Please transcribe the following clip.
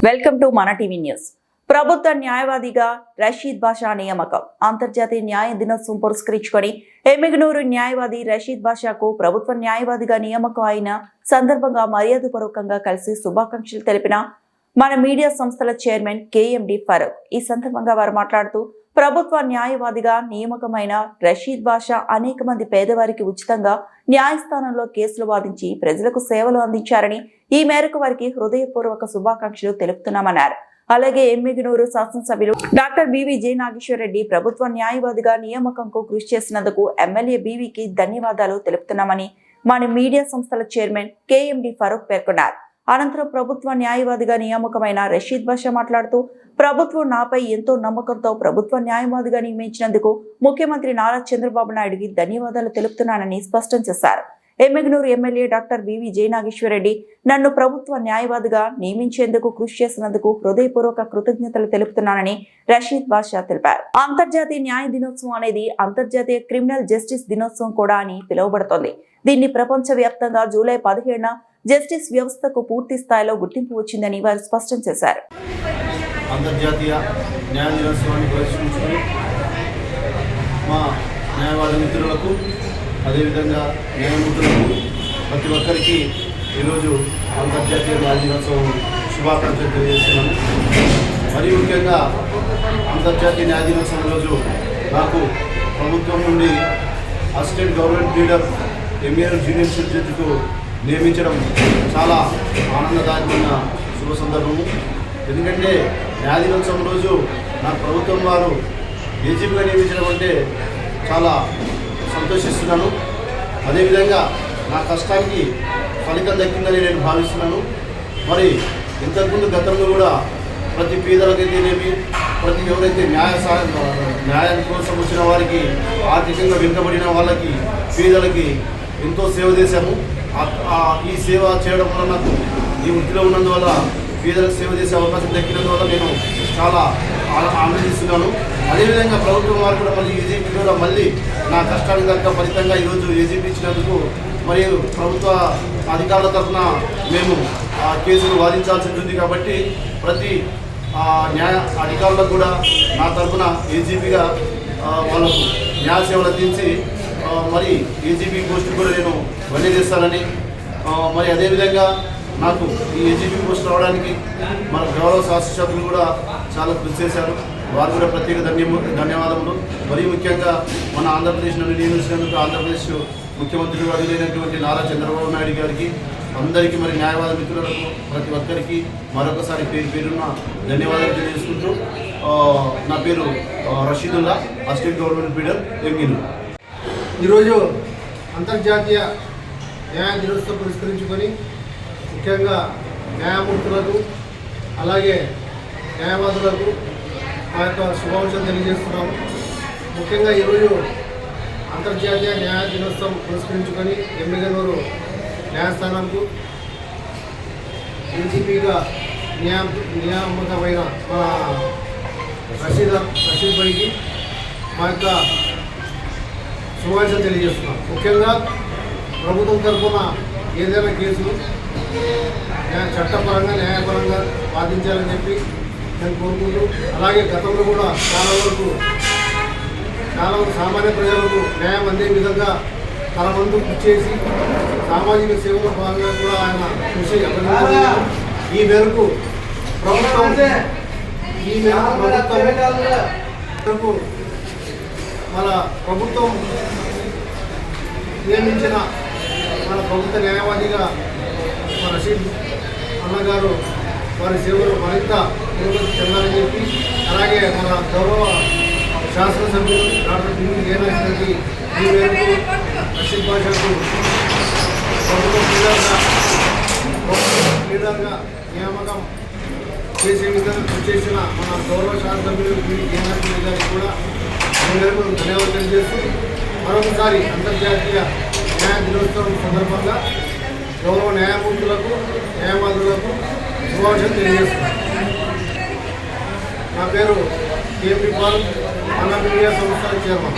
Welcome to మన TV news. ప్రభుత్వ న్యాయవాదిగా రషీద్ బాషా నియామకం. అంతర్జాతీయ న్యాయ దినోత్సవం పురస్కరించుకొని ఎమ్మిగనూరు న్యాయవాది రషీద్ బాషాకు ప్రభుత్వ న్యాయవాదిగా నియామకం అయిన సందర్భంగా మర్యాదపూర్వకంగా కలిసి శుభాకాంక్షలు తెలిపిన మన మీడియా సంస్థల చైర్మన్ కేఎండి ఫరూక్. ఈ సందర్భంగా వారు మాట్లాడుతూ, ప్రభుత్వ న్యాయవాదిగా నియామకమైన రషీద్ బాషా అనేక మంది పేదవారికి ఉచితంగా న్యాయస్థానంలో కేసులు వాదించి ప్రజలకు సేవలు అందించారని, ఈ మేరకు వారికి హృదయపూర్వక శుభాకాంక్షలు తెలుపుతున్నామన్నారు. అలాగే ఎమ్మిగనూరు శాసనసభ్యులు doctor B V J Nageswara Reddy ప్రభుత్వ న్యాయవాదిగా నియామకంకు కృషి చేసినందుకు ఎమ్మెల్యే బివికి ధన్యవాదాలు తెలుపుతున్నామని మన మీడియా సంస్థల చైర్మన్ కేఎండి ఫరూక్ పేర్కొన్నారు. అనంతరం ప్రభుత్వ న్యాయవాదిగా నియామకమైన రషీద్ బాషా మాట్లాడుతూ, ప్రభుత్వం నాపై ఎంతో నమ్మకంతో ప్రభుత్వ న్యాయవాదిగా నియమించినందుకు ముఖ్యమంత్రి నారా చంద్రబాబు నాయుడుకి ధన్యవాదాలు తెలుపుతున్నానని స్పష్టం చేశారు. Yemmiganur MLA doctor B V J Nageswara Reddy నన్ను ప్రభుత్వ న్యాయవాదిగా నియమించేందుకు కృషి చేసినందుకు హృదయపూర్వక కృతజ్ఞతలు తెలుపుతున్నానని రషీద్ బాషా తెలిపారు. అంతర్జాతీయ న్యాయ దినోత్సవం అనేది అంతర్జాతీయ క్రిమినల్ జస్టిస్ దినోత్సవం కూడా అని పిలువబడుతోంది. దీన్ని ప్రపంచ వ్యాప్తంగా జూలై 17న జస్టిస్ వ్యవస్థకు పూర్తి స్థాయిలో గుర్తింపు వచ్చిందని వారు స్పష్టం చేశారు. అంతర్జాతీయ న్యాయ దినోత్సవాన్ని పురస్కరించుకొని మా న్యాయవాద మిత్రులకు, అదేవిధంగా న్యాయమూర్తులకు, ప్రతి ఒక్కరికి ఈరోజు అంతర్జాతీయ న్యాయ దినోత్సవం శుభాకాంక్షలు తెలియజేస్తున్నాను. మరి ముఖ్యంగా అంతర్జాతీయ న్యాయ దినోత్సవం రోజు నాకు ప్రభుత్వం నుండి assistant government leader MLA junior జడ్జికు నియమించడం చాలా ఆనందదాయకమైన శుభ సందర్భము. ఎందుకంటే న్యాయ దినోత్సవం రోజు నా ప్రభుత్వం వారు ఏజీపీగా నియమించడం అంటే చాలా సంతోషిస్తున్నాను. అదేవిధంగా నా కష్టానికి ఫలితం దక్కిందని నేను భావిస్తున్నాను. మరి ఇంతకుముందు గతంలో కూడా ప్రతి పేదలకైతేనేమి, ప్రతి ఎవరైతే న్యాయం కోసం వచ్చిన వారికి, ఆర్థికంగా వెనుకబడిన వాళ్ళకి, పేదలకి ఎంతో సేవ చేశాము. ఈ సేవ చేయడం వల్ల నాకు ఈ వృత్తిలో ఉన్నందువల్ల పేదలకు సేవ చేసే అవకాశం దక్కినందువల్ల నేను చాలా ఆనందిస్తున్నాను. అదేవిధంగా ప్రభుత్వం వారు కూడా మళ్ళీ ఏజీపీ కూడా మళ్ళీ నా కష్టానికి తగ్గ ఫలితంగా ఈరోజు ఏజీపీ ఇచ్చినందుకు మరియు ప్రభుత్వ అధికారుల తరఫున మేము ఆ కేసును వాదించాల్సి ఉంటుంది. కాబట్టి ప్రతి న్యాయ అధికారులకు కూడా నా తరఫున ఏజీపీగా వాళ్ళకు న్యాయ సేవలు అందించి మరి ఏజీపీ పోస్టు కూడా నేను వన్నీ చేస్తానని, మరి అదేవిధంగా నాకు ఈ ఏజీపీ పోస్ట్ రావడానికి మన గౌరవ శాసనసభ్యులు కూడా చాలా కృషి చేశారు. వారు కూడా ప్రత్యేక ధన్యవాదములు. మరియు ముఖ్యంగా మన ఆంధ్రప్రదేశ్ నుండి నియమించినందుకు ఆంధ్రప్రదేశ్ ముఖ్యమంత్రి వర్యులైనటువంటి నారా చంద్రబాబు నాయుడు గారికి, అందరికీ, మరి న్యాయవాద మిత్రులకు, ప్రతి ఒక్కరికి మరొకసారి పేరున్న ధన్యవాదాలు తెలియజేసుకుంటూ, నా పేరు రషీదుల్లా, అసిస్టెంట్ గవర్నమెంట్ లీడర్ ఎమ్మిగనూరు. ఈరోజు అంతర్జాతీయ న్యాయ దినోత్సవం పురస్కరించుకొని ముఖ్యంగా న్యాయమూర్తులకు, అలాగే న్యాయవాదులకు మా యొక్క శుభాకాంక్షలు తెలియజేస్తున్నాము. ముఖ్యంగా ఈరోజు అంతర్జాతీయ న్యాయ దినోత్సవం పురస్కరించుకొని ఎమ్మిగనూరు న్యాయస్థానంకు ఏజీపీగా నియామకమైన మన రషీద్ భాయ్కి మా యొక్క శుభాకాంక్షలు తెలియజేస్తున్నాం. ముఖ్యంగా ప్రభుత్వం తరఫున ఏదైనా కేసులు చట్టపరంగా, న్యాయపరంగా వాదించాలని చెప్పి నేను కోరుకుంటూ, అలాగే గతంలో కూడా చాలా వరకు సామాన్య ప్రజలకు న్యాయం అందే విధంగా తన వంతు కృషి చేసి సామాజిక సేవలో భాగంగా కూడా ఆయన కృషి అభినందనీయం. ఈ మేరకు ప్రభుత్వం మన ప్రభుత్వం నియమించిన మన ప్రభుత్వ న్యాయవాదిగా మన రషీద్ అన్నగారు వారి సేవలు మరింత పురోగతి చెందాలని చెప్పి, అలాగే మన గౌరవ శాసనసభ్యులు doctor B V J Nageswara Reddy ఈ మేరకు రషీద్ బాషాకు ప్రభుత్వ లీడర్గా నియామకం చేసే విధంగా కృషి చేసిన మన గౌరవ శాసనసభ్యులు బివి జె నాగేశ్వర రెడ్డి గారికి కూడా ధన్యవాదాలు తెలియజేస్తూ, మరొకసారి అంతర్జాతీయ న్యాయ దినోత్సవం సందర్భంగా గౌరవ న్యాయమూర్తులకు, న్యాయవాదులకు శుభాకాంక్షలు తెలియజేస్తున్నాను. నా పేరు కేఎండి ఫరూక్, మన మీడియా సంస్థల చైర్మన్.